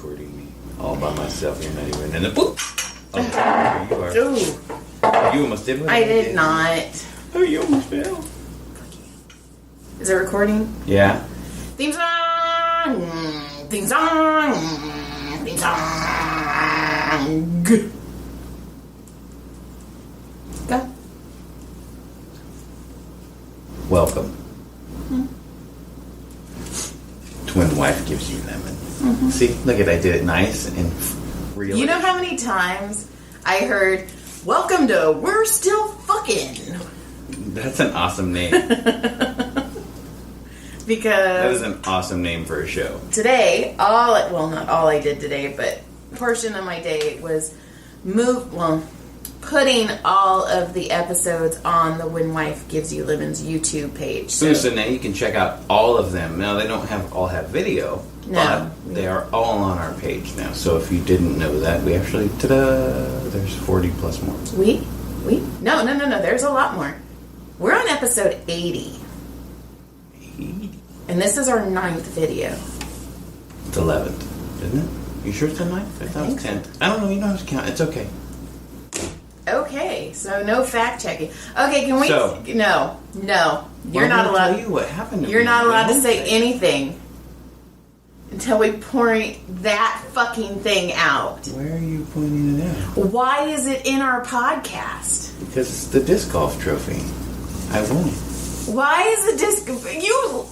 recording me all by myself. You're not even in the boop. Oh, there you are. Ooh. You almost did what I did not. Oh, you almost fell. Is it recording? Yeah. Theme song. Theme song. Theme song. Go. Welcome. To When the Wife Gives You Lemon. Mm-hmm. See, look at I did it nice and real. You know how many times I heard, "Welcome to We're Still Fucking." That's an awesome name. Because that is an awesome name for a show. Today, not all I did today, but a portion of my day was putting all of the episodes on the When Wife Gives You Lemon's YouTube page. So now you can check out all of them. Now they don't all have video, no, but they are all on our page now. So if you didn't know that, we actually there's 40 plus more. No, there's a lot more. We're on episode 80. 80? And this is our 9th video. It's 11th, isn't it? You sure it's the 9th? I thought it was 10th. I don't know. You know how to count. It's okay. Okay, so no fact checking. Okay, can we? So, no, you're not allowed. Tell you what happened. You're not allowed to say anything until we point that fucking thing out. Where are you pointing it out? Why is it in our podcast? Because it's the disc golf trophy. I won it. Why is the disc? You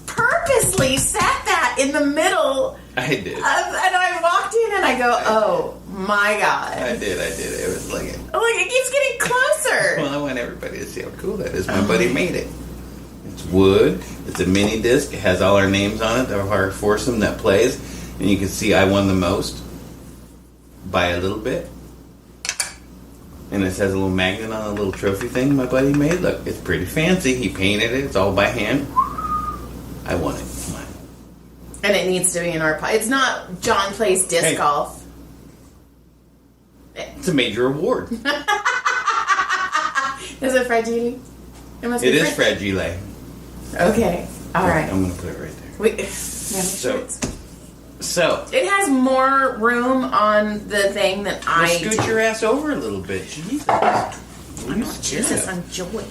purposely sat that in the middle. I did. And I walked in and I go, oh my god. I did. It was like it. Look, it keeps getting closer. Well, I want everybody to see how cool that is. My buddy made it. It's wood. It's a mini disc. It has all our names on it of our foursome that plays. And you can see I won the most by a little bit. And it has a little magnet on a little trophy thing my buddy made. Look, it's pretty fancy. He painted it. It's all by hand. I won it. And it needs to be in our podcast. It's not John plays disc golf. It's a major award. Is it fragile? It is fragile. Okay. All right. I'm going to put it right there. So it has more room on the thing than I do. Scoot your ass over a little bit. Jesus. Jesus, I'm joy.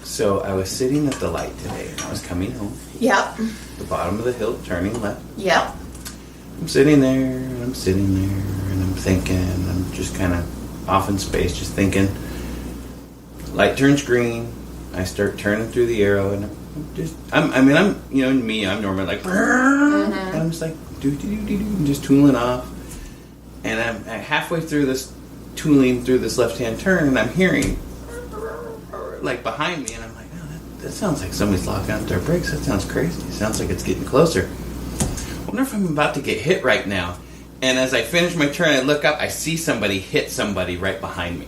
So I was sitting at the light today and I was coming home. Yep. The bottom of the hill, turning left. Yep. I'm sitting there and I'm thinking. I'm just kind of off in space, just thinking. Light turns green. I start turning through the arrow and I'm normally like, and I'm just like, I'm just tooling off. And I'm halfway through this tooling through this left-hand turn and I'm hearing like behind me and I'm like, oh, that sounds like somebody's locking out their brakes. That sounds crazy. It sounds like it's getting closer. I wonder if I'm about to get hit right now. And as I finish my turn, I look up, I see somebody hit somebody right behind me.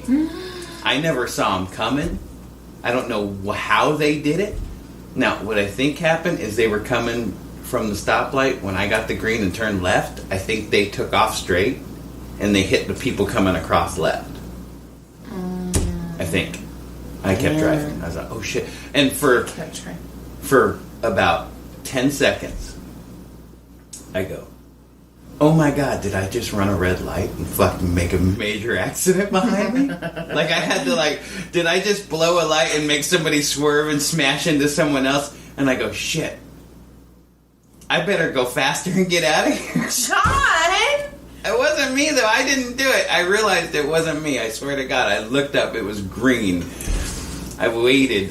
I never saw them coming. I don't know how they did it. Now, what I think happened is they were coming from the stoplight when I got the green and turned left. I think they took off straight and they hit the people coming across left. I think. I kept driving. I was like, oh shit. And for about 10 seconds, I go, oh my god, did I just run a red light and fucking make a major accident behind me? Like I had to did I just blow a light and make somebody swerve and smash into someone else? And I go, shit. I better go faster and get out of here. John! It wasn't me though. I didn't do it. I realized it wasn't me. I swear to God. I looked up. It was green. I waited.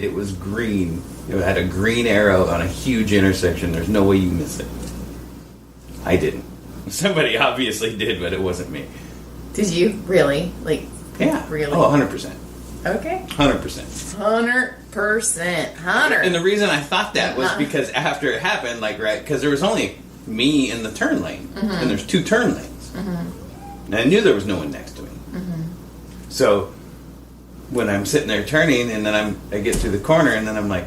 It was green. It had a green arrow on a huge intersection. There's no way you miss it. I didn't. Somebody obviously did, but it wasn't me. Did you? Really? Yeah. Really? Oh, 100%. Okay. 100%. 100%. And the reason I thought that was because after it happened, because there was only me in the turn lane, and there's 2 turn lanes. And I knew there was no one next to me. So when I'm sitting there turning, and then I get through the corner, and then I'm like,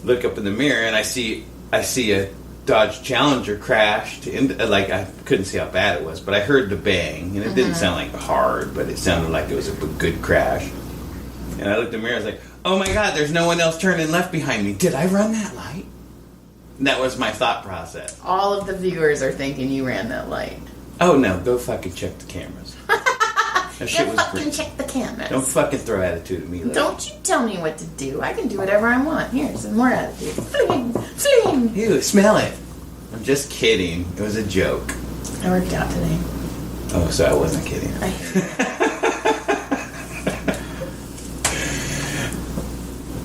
look up in the mirror, and I see a Dodge Challenger crashed. I couldn't see how bad it was, but I heard the bang, and it didn't sound like hard, but it sounded like it was a good crash. And I looked in the mirror, I was like, oh my god, there's no one else turning left behind me. Did I run that light? That was my thought process. All of the viewers are thinking you ran that light. Oh no, go fucking check the cameras. That shit was fucking great. check the cameras. Don't fucking throw attitude at me. Though. Don't you tell me what to do. I can do whatever I want. Here, some more attitude. Fling, fling. Ew, smell it. I'm just kidding. It was a joke. I worked out today. Oh, so I wasn't kidding.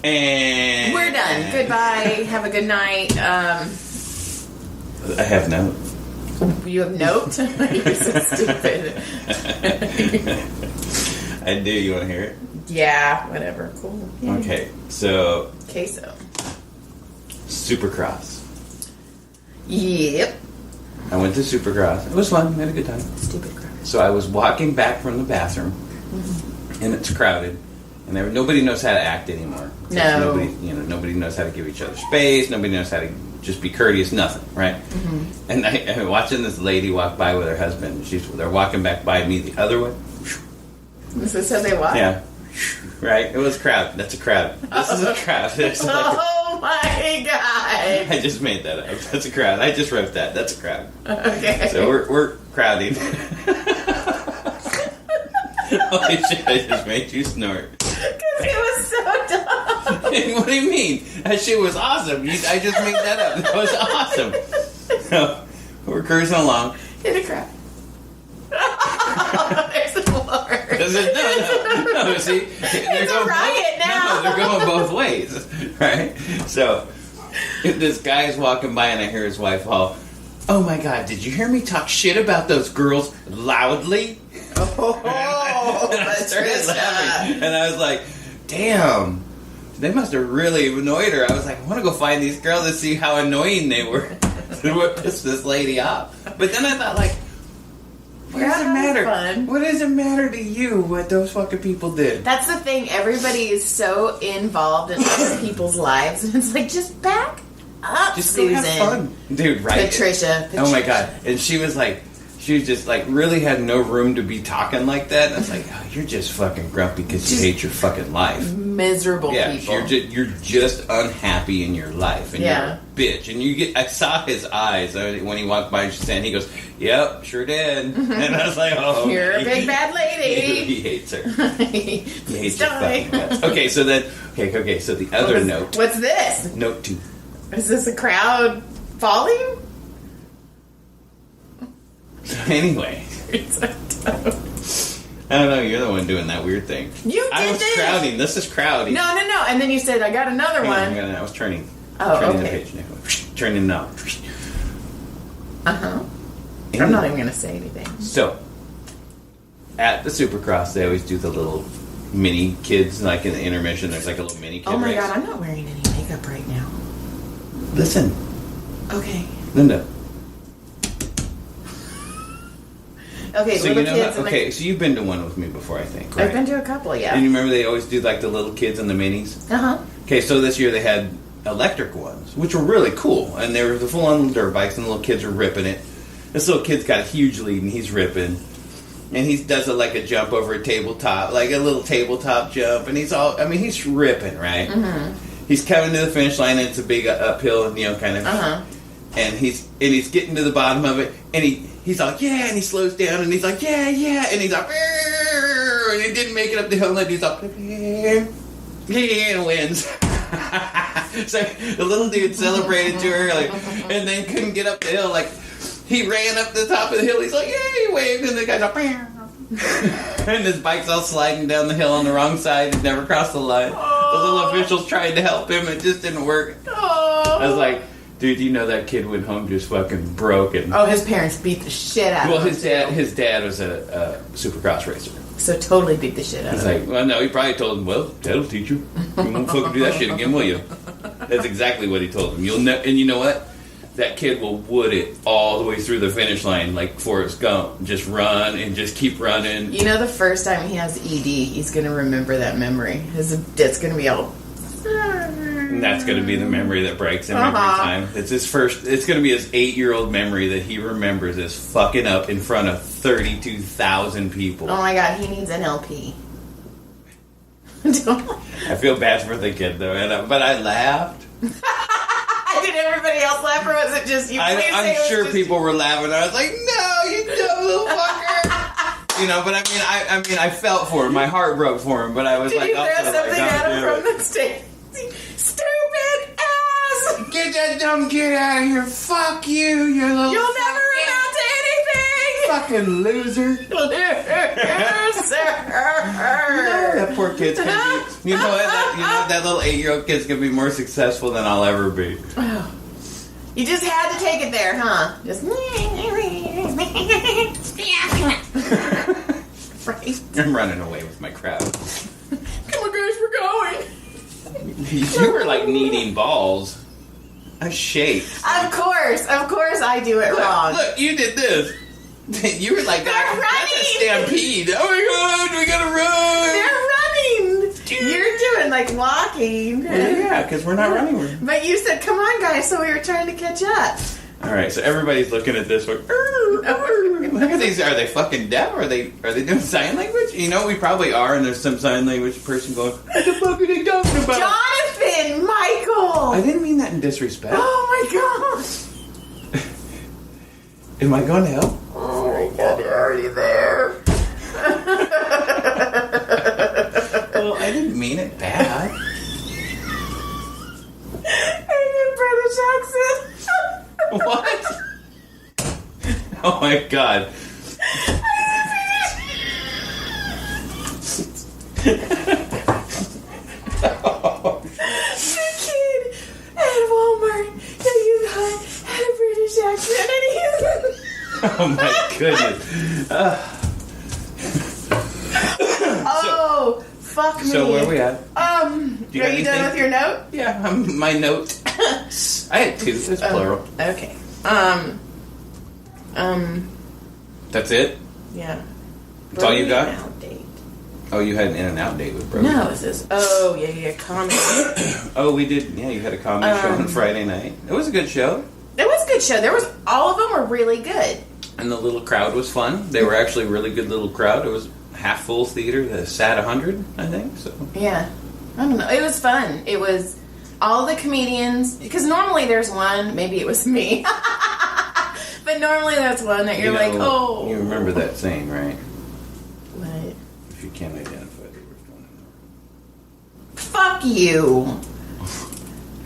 And We're done. Goodbye. Have a good night. I have no. You have note? You're so stupid. I do. You want to hear it? Yeah, whatever. Cool. Yeah. Okay, so Queso. Supercross. Yep. I went to Supercross. It was fun. We had a good time. Stupid crap. So I was walking back from the bathroom, and it's crowded, and nobody knows how to act anymore. No. Nobody knows how to give each other space. Nobody knows how to just be courteous. Nothing, right? Mm-hmm. And I'm watching this lady walk by with her husband. They're walking back by me the other way. Is this how they walk? Yeah. Right? It was a crowd. That's a crowd. This is a crowd. There's like Oh my god! I just made that up. That's a crowd. I just wrote that. That's a crowd. Okay. So we're crowding. Holy shit, I just made you snort. Because it was so dumb. What do you mean? That shit was awesome. I just made that up. That was awesome. So, we're cruising along. In a crowd. Oh, there's more. No, see? It's a riot now. No, they're going both ways. Right? So, this guy's walking by and I hear his wife haul, "Oh my god, did you hear me talk shit about those girls loudly?" Oh, and I started laughing. And I was like, damn, they must have really annoyed her. I was like, I want to go find these girls and see how annoying they were. What pissed this lady off. But then I thought, like, what does it matter? Fun. What does it matter to you what those fucking people did? That's the thing. Everybody is so involved in other people's lives. And it's like, just back up, Just Susan. go have fun. Dude, right? Patricia. Oh my god. And she was just like really had no room to be talking like that. And I was like, oh, you're just fucking grumpy because you hate your fucking life. Miserable people. You're just unhappy in your life, and you're a bitch. And I saw his eyes when he walked by and she said, he goes, "Yep, sure did." And I was like, "Oh, you're a big bad lady." He hates her. He hates her die. fucking guts. Okay, so then, so the other note. What's this? Note 2. Is this a crowd falling? So anyway. I don't know, you're the one doing that weird thing. You did I was this. crowding. This is crowding. No. And then you said, I got another one. I was turning. Oh, turning okay. the page now. Turning now. Uh-huh. I'm not even going to say anything. So, at the Supercross, they always do the little mini kids, like in the intermission, there's like a little mini kid Oh my race. god, I'm not wearing any makeup right now. Listen. Okay. Linda. Okay, So little you know kids. okay, so you've been to one with me before, I think, right? I've been to a couple, yeah. And you remember they always do like the little kids and the minis? Uh-huh. Okay, so this year they had electric ones, which were really cool. And they were the full-on dirt bikes, and the little kids were ripping it. This little kid's got a huge lead, and he's ripping. And he does like a jump over a tabletop, like a little tabletop jump. And he's ripping, right? Mm-hmm. He's coming to the finish line, and it's a big uphill, kind of. Uh-huh. And he's getting to the bottom of it, and he's like, yeah, and he slows down, and he's like, yeah, and he's like, and he didn't make it up the hill, and he's like, and wins. So the little dude celebrated to her, and then couldn't get up the hill, he ran up the top of the hill, he's like, yeah, he waved, and the guy's like, and his bike's all sliding down the hill on the wrong side, he's never crossed the line. The little officials tried to help him, it just didn't work. I was like, dude, you know that kid went home just fucking broken. Oh, his parents beat the shit out of him. Well, his dad was a Supercross racer. So totally beat the shit out of him. He's like, well, no, he probably told him, well, Dad'll teach you. You won't fucking do that shit again, will you? That's exactly what he told him. And you know what? That kid will wood it all the way through the finish line like Forrest Gump. Just run and just keep running. You know, the first time he has ED, he's going to remember that memory. It's going to be all... And that's going to be the memory that breaks him every time. It's going to be his 8-year-old memory that he remembers this fucking up in front of 32,000 people. Oh my god, he needs NLP. I feel bad for the kid though, but I laughed. Did everybody anybody else laugh or was it just you? I'm sure just people were laughing. I was like, no, you dumb little fucker. But I mean, I felt for him. My heart broke for him. But I was Did like, you throw also something like, at him God from the stage? Stupid ass! Get that dumb kid out of here. Fuck you, you little You'll never amount to anything! fucking loser. That poor kid's gonna be. You know what? That little 8-year-old kid's gonna be more successful than I'll ever be. You just had to take it there, huh? Just. Right. I'm running away with my crowd. Come on, guys, we're going. You were like kneading balls. I shaped. Of course I do it wrong. Look, you did this. You were like, that's a stampede. Oh my god, we gotta run. They're running. You're doing like walking. Well, yeah, because we're not running. But you said, come on, guys, so we were trying to catch up. Alright, so everybody's looking at this one. Look at these. Are they fucking deaf? Are they doing sign language? We probably are, and there's some sign language person going, what the fuck are they talking about? Jonathan, Michael. I didn't mean that in disrespect. Oh my gosh. Am I going to hell? Oh my god, you're already there. Well, I didn't mean it bad. And then British accent. What? Oh my god. The kid at Walmart that you thought had a British accent and he's... Oh my goodness. Oh, fuck me. So where are we at? Are you done with your note? Yeah, my note. I had 2. It's plural. Okay. That's it? Yeah. That's all you got? Out date. Oh, you had an in and out date with Brody. No, it says, comedy. Oh, we did. Yeah, you had a comedy show on Friday night. It was a good show. It was a good show. All of them were really good. And the little crowd was fun. They were actually a really good little crowd. It was half full theater that sat 100, I think. So yeah. I don't know. It was fun. It was all the comedians, because normally there's one, maybe it was me. But normally that's one that you're like, oh. You remember that saying, right? What? If you can't identify the worst one. Fuck you.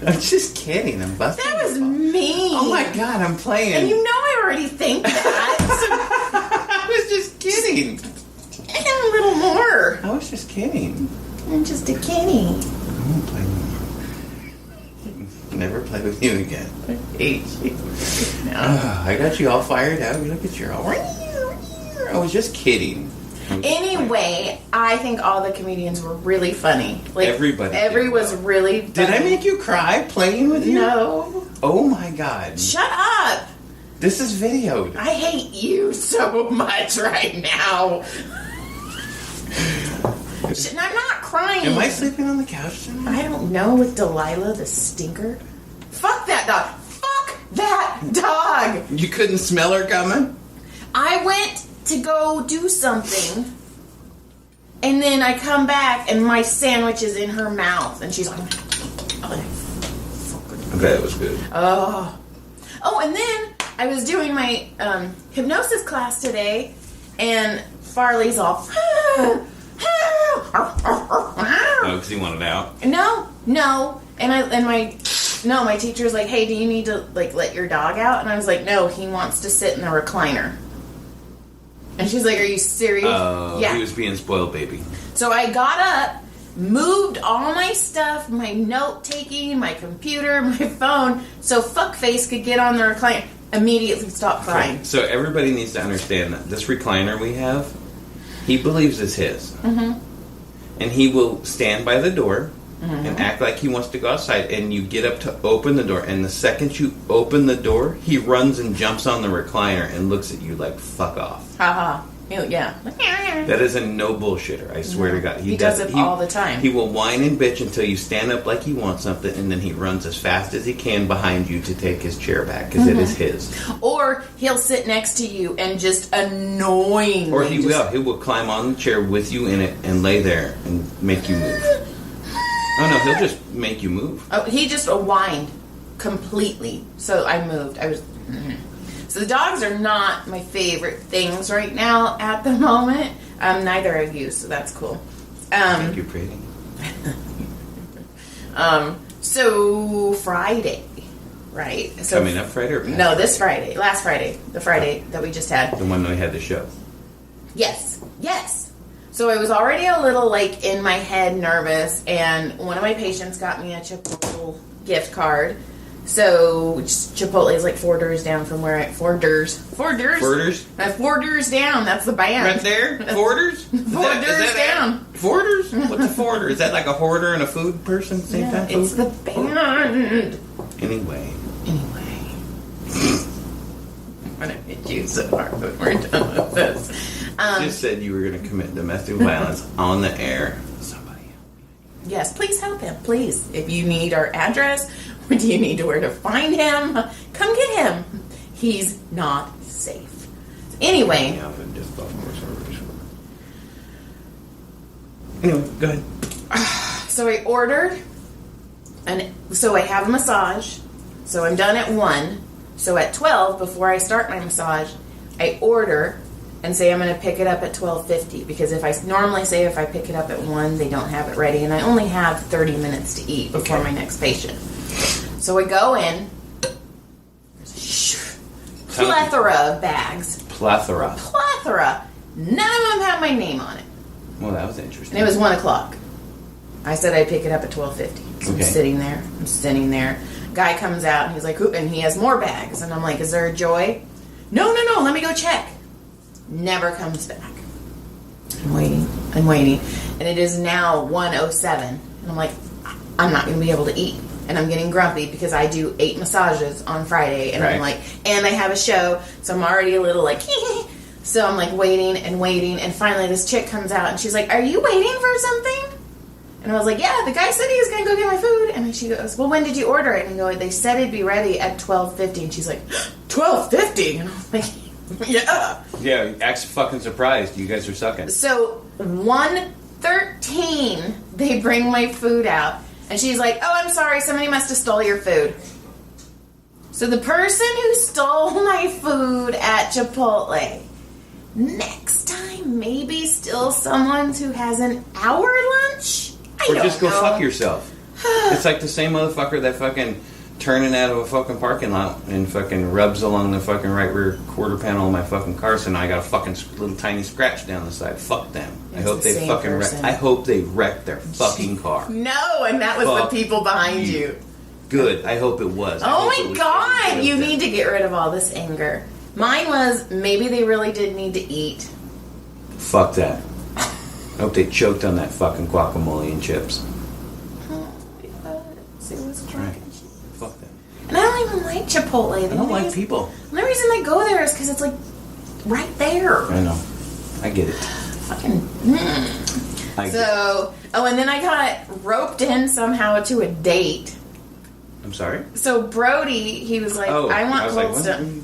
I'm just kidding. I'm busting. That was mean. Oh my god, I'm playing. And you know I already think that. I was just kidding. And a little more. I was just kidding. I'm just a kitty. I won't play anymore. Never play with you again. I hate you. No. I got you all fired up. Look at you all. I was just kidding. Anyway, I think all the comedians were really funny. Like everybody. Was really funny. Did I make you cry playing with you? No. Oh my god. Shut up. This is videoed. I hate you so much right now. I'm not crying. Am I sleeping on the couch tonight? I don't know, with Delilah the stinker. Fuck that dog. Fuck that dog. You couldn't smell her coming? I went to go do something, and then I come back, and my sandwich is in her mouth, and she's like, I bet it was good. Oh, and then I was doing my hypnosis class today, and Farley's all, Oh, because he wanted out? No, my teacher's like, hey, do you need to like let your dog out? And I was like, no, he wants to sit in the recliner. And she's like, are you serious? Yeah. He was being spoiled, baby. So I got up, moved all my stuff, my note-taking, my computer, my phone, so Fuckface could get on the recliner. Immediately stopped crying. Okay. So everybody needs to understand that this recliner we have, he believes is his. Mm-hmm. And he will stand by the door and act like he wants to go outside, and you get up to open the door, and the second you open the door, he runs and jumps on the recliner and looks at you like, fuck off. Haha. Yeah. That is a no bullshitter, I swear to God. He does it all the time. He will whine and bitch until you stand up like he wants something, and then he runs as fast as he can behind you to take his chair back, because it is his. Or he'll sit next to you and just annoyingly... Or he will climb on the chair with you in it and lay there and make you move. Oh no, he'll just make you move. Oh, he just whined. completely. So I moved. So the dogs are not my favorite things right now at the moment. Neither are you, so that's cool. Thank you, pretty. So Friday, right? So Coming up Friday or past no, this Friday? Last Friday, the Friday that we just had. The one that we had the show. Yes. So I was already a little like in my head nervous, and one of my patients got me a Chipotle gift card. So Chipotle is like 4 doors down from where Four doors. 4 doors down. That's the band Right there? Fourders? 4 doors down. Fourders? What's a fourder? Is that like a hoarder and a food person? Same time? It's the band. Anyway. I'm gonna hit you so hard when we're done with this. You just said you were going to commit domestic violence on the air. Somebody help me. Yes, please help him. Please. If you need our address, or do you need to where to find him, come get him. He's not safe. Anyway. Anyway, go ahead. So I ordered, and so I have a massage. So I'm done at 1. So at 12, before I start my massage, I order and say I'm going to pick it up at 12:50, because if I normally say if I pick it up at 1, they don't have it ready, and I only have 30 minutes to eat before my next patient. So I go in. There's a plethora of bags. Plethora. None of them have my name on it. Well, that was interesting. And it was 1 o'clock. I said I'd pick it up at 12:50. So I'm sitting there. Guy comes out and he's like, and he has more bags. And I'm like, is there a Joy? No, let me go check. Never comes back. I'm waiting. And it is now 1:07. And I'm like, I'm not going to be able to eat. And I'm getting grumpy because I do 8 massages on Friday. And I'm like, and I have a show. So I'm already a little like, so I'm like waiting. And finally this chick comes out and she's like, are you waiting for something? And I was like, yeah, the guy said he was going to go get my food. And she goes, well, when did you order it? And I go, they said it'd be ready at 12:50. And she's like, 12:50? And I was like, yeah. Yeah, acts fucking surprised. You guys are sucking. So 1:13, they bring my food out. And she's like, oh, I'm sorry, somebody must have stole your food. So the person who stole my food at Chipotle, next time, maybe still someone who has an hour lunch? Or just go fuck yourself. It's like the same motherfucker that fucking turning out of a fucking parking lot and fucking rubs along the fucking right rear quarter panel of my fucking car, so now I got a fucking little tiny scratch down the side. Fuck them. I hope they fucking I hope they wreck their fucking car. No, and that was the people behind you. Good. I hope it was. Oh my God! You need to get rid of all this anger. Mine was, maybe they really did need to eat. Fuck that. I hope they choked on that fucking guacamole and chips. It was right. Fuck that. And I don't even like Chipotle. I don't like people. The only reason I go there is because it's like right there. I know. I get it. Fucking. And then I got roped in somehow to a date. I'm sorry? So Brody, he was like, I want Cold Stone.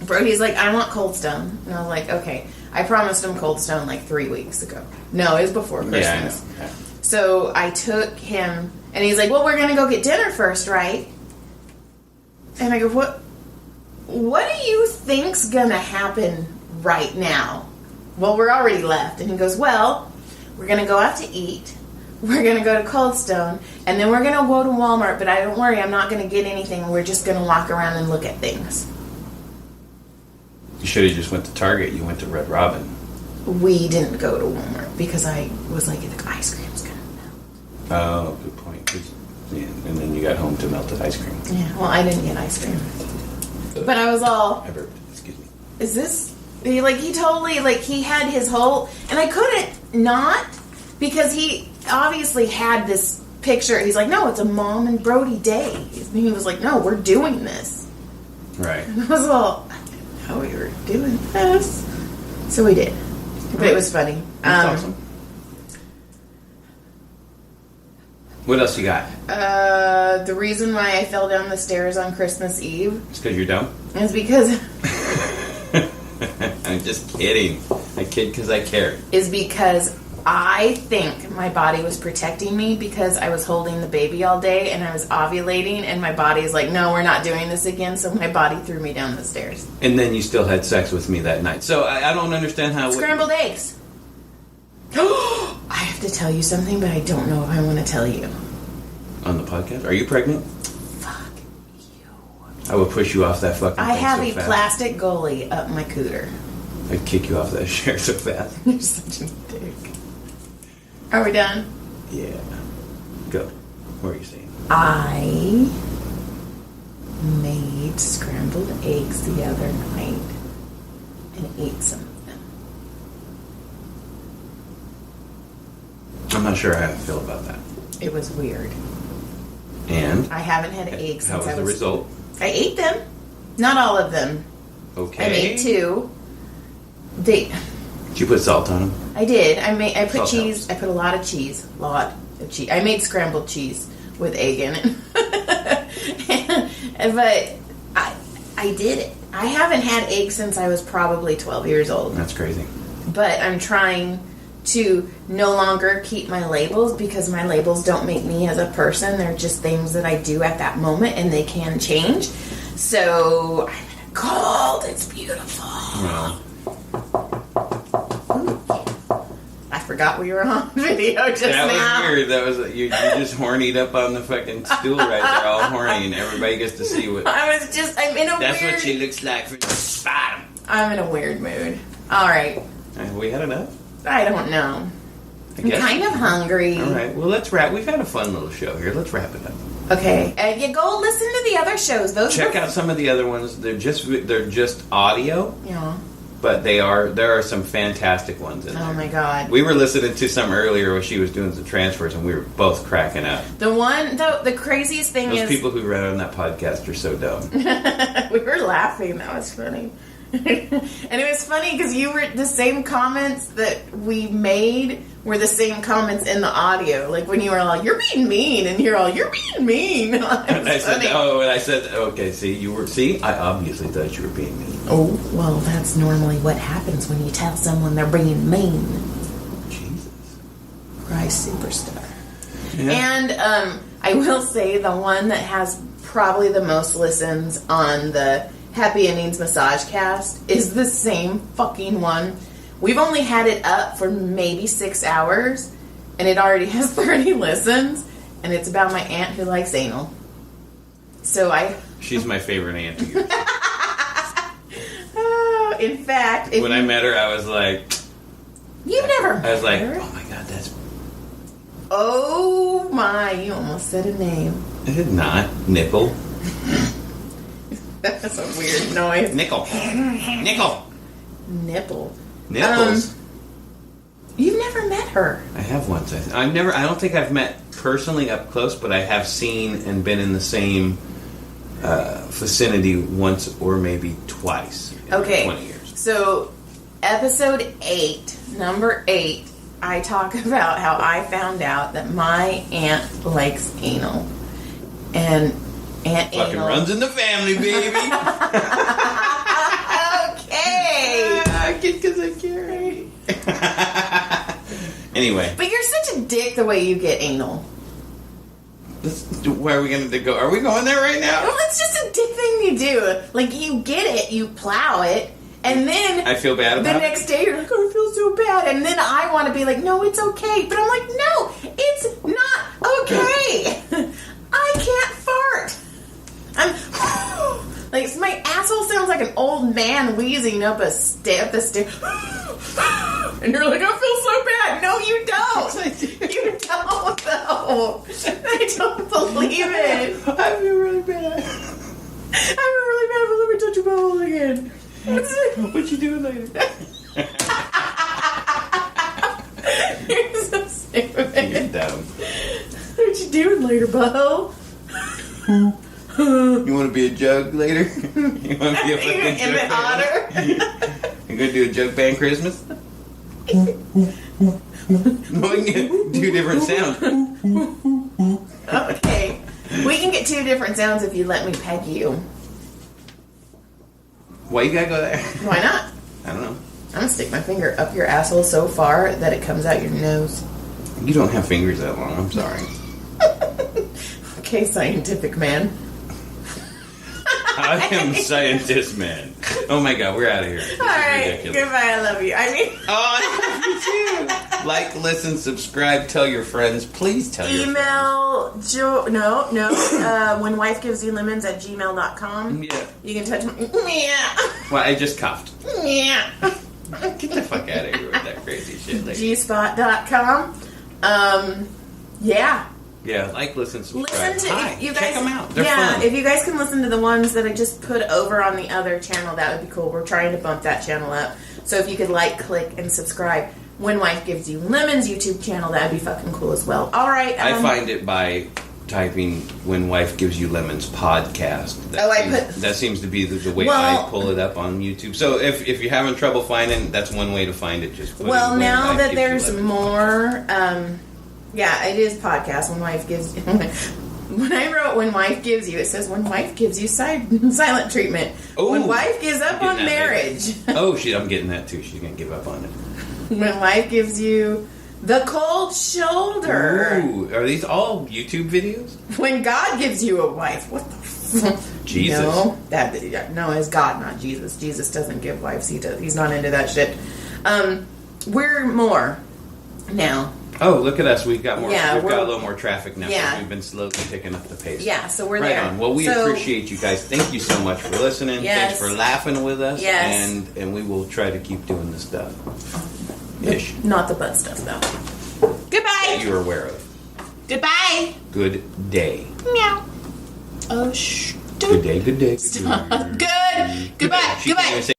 Brody's like, I want Cold Stone. And I was like, okay. I promised him Cold Stone like 3 weeks ago. No, it was before Christmas. Yeah, I know. Yeah. So I took him, and he's like, well, we're going to go get dinner first, right? And I go, what do you think's going to happen right now? Well, we're already left. And he goes, well, we're going to go out to eat. We're going to go to Cold Stone, and then we're going to go to Walmart, but don't worry, I'm not going to get anything. We're just going to walk around and look at things. You should have just went to Target. You went to Red Robin. We didn't go to Walmart because I was like, the ice cream's going to melt. Oh, good point. Yeah, and then you got home to melted ice cream. Yeah, well, I didn't get ice cream. But I was all... Excuse me. Is this... He totally, he had his whole... And I couldn't not, because he obviously had this picture. He's like, no, it's a Mom and Brody day. And he was like, no, we're doing this. Right. And I was all... How we were doing this. So we did. But it was funny. That's awesome. What else you got? The reason why I fell down the stairs on Christmas Eve... It's because you're dumb? Is because... I'm just kidding. I kid because I care. Is because I think my body was protecting me because I was holding the baby all day and I was ovulating, and my body's like, no, we're not doing this again. So my body threw me down the stairs. And then you still had sex with me that night. So I don't understand how... Scrambled eggs. I have to tell you something, but I don't know if I want to tell you. On the podcast? Are you pregnant? Fuck you. I would push you off that fucking thing I have so a fast. plastic goalie up my cooter. I'd kick you off that chair so fast. You're such a dick. Are we done? Yeah. Go. What are you saying? I made scrambled eggs the other night and ate some of them. I'm not sure how I feel about that. It was weird. And? I haven't had eggs How since was the result? I ate them. Not all of them. Okay. I made 2. Did you put salt on them? I did. I put Salt cheese. helps. I put a lot of cheese. I made scrambled cheese with egg in it. But I did it. I haven't had eggs since I was probably 12 years old. That's crazy. But I'm trying to no longer keep my labels because my labels don't make me as a person. They're just things that I do at that moment, and they can change. So I'm in a cold. It's beautiful. Well, I forgot we were on video just now. that was weird. That was you just hornied up on the fucking stool right there, all horny, and everybody gets to see what. I'm in a That's weird... what she looks like from the bottom. I'm in a weird mood. All right. Have we had enough? I don't know. I'm kind of hungry. All right. Well, let's wrap. We've had a fun little show here. Let's wrap it up. Okay. You go listen to the other shows. Check out some of the other ones. They're just audio. Yeah. But there are some fantastic ones in there. Oh my god. We were listening to some earlier where she was doing the transfers, and we were both cracking up. The craziest thing Those is... people who run on that podcast are so dumb. We were laughing. That was funny. And it was funny because you were the same comments that we made were the same comments in the audio. Like when you were like, "You're being mean," and you're all, "You're being mean." I said, okay, I obviously thought you were being mean. Oh, well, that's normally what happens when you tell someone they're being mean. Jesus Christ Superstar. Yeah. And I will say the one that has probably the most listens on the Happy Endings Massage Cast is the same fucking one. We've only had it up for maybe 6 hours, and it already has 30 listens, and it's about my aunt who likes anal. She's my favorite aunt of yours. In fact... When I met her, I was like... You've never met I was like, her? oh my god, that's... Oh my, you almost said a name. I did not. Nickel. That's a weird noise. Nickel. Nipple. Nipples. You've never met her. I have once. I don't think I've met personally up close, but I have seen and been in the same vicinity once or maybe twice in 20 years. So episode 8, number 8, I talk about how I found out that my aunt likes anal. And Aunt Fucking Anal runs in the family, baby. Okay. Because I carry. Anyway. But you're such a dick the way you get anal. Where are we going to go? Are we going there right now? Well, it's just a dick thing you do. Like, you get it, you plow it, and then... I feel bad about the next day, you're like, oh, I feel so bad. And then I want to be like, no, it's okay. But I'm like, no, it's not okay. I can't fart. I'm... like, my asshole sounds like an old man wheezing up the stairs. And you're like, I feel so bad. No, you don't. You don't, though. I don't believe it. I feel really bad. I feel really bad, but let me touch your butthole again. What you doing later? You're so stupid. You're dumb. What you doing later, butthole? You want to be a jug later? You want to be a fucking Emmett jug Otter? band? You gonna do a jug band Christmas? We can get 2 different sounds. Okay. We can get 2 different sounds if you let me peg you. Why you gotta go there? Why not? I don't know. I'm gonna stick my finger up your asshole so far that it comes out your nose. You don't have fingers that long. I'm sorry. Okay, scientific man. I am scientist man. Oh my god, we're out of here. This All right, ridiculous. goodbye. I love you. I mean, I love you too. Like, listen, subscribe, tell your friends. Please tell your friends. email whenwifegivesyoulemons@gmail.com. Yeah. You can touch me. Yeah. Well, I just coughed. Yeah. Get the fuck out of here with that crazy shit. Like, gspot.com. Yeah. yeah, like, listen, subscribe. Listen to Hi, you guys. check them out. They're yeah, fun. if you guys can listen to the ones that I just put over on the other channel, that would be cool. We're trying to bump that channel up. So if you could like, click, and subscribe. When Wife Gives You Lemons YouTube channel, that would be fucking cool as well. All right. I find it by typing "When Wife Gives You Lemons" podcast. That seems to be the way I pull it up on YouTube. So if you're having trouble finding, that's one way to find it. Just put in well, When now Wife that Gives You there's Lemons. more, yeah, it is podcast. When Wife Gives. When I wrote "When Wife Gives You," it says "When Wife Gives You silent treatment." Ooh, when wife gives up getting on that, marriage. Oh shit, I'm getting that too. She's gonna give up on it. When wife gives you the cold shoulder. Ooh, are these all YouTube videos? When God gives you a wife. What the fuck? Jesus. No, no, it's God, not Jesus. Jesus doesn't give wives. He's not into that shit. We're more now. Oh, look at us. We've got more. Yeah, we've got a little more traffic now. Yeah. We've been slowly picking up the pace. Yeah, so we're right there. on. Well, we appreciate you guys. Thank you so much for listening. Yes. Thanks for laughing with us. Yes. And we will try to keep doing this stuff. Ish. Not the butt stuff, though. Goodbye. That you're aware of. Goodbye. Good day. Meow. Oh, shh. Good day. Good day. Good day. Good. Goodbye. She can't Goodbye. even say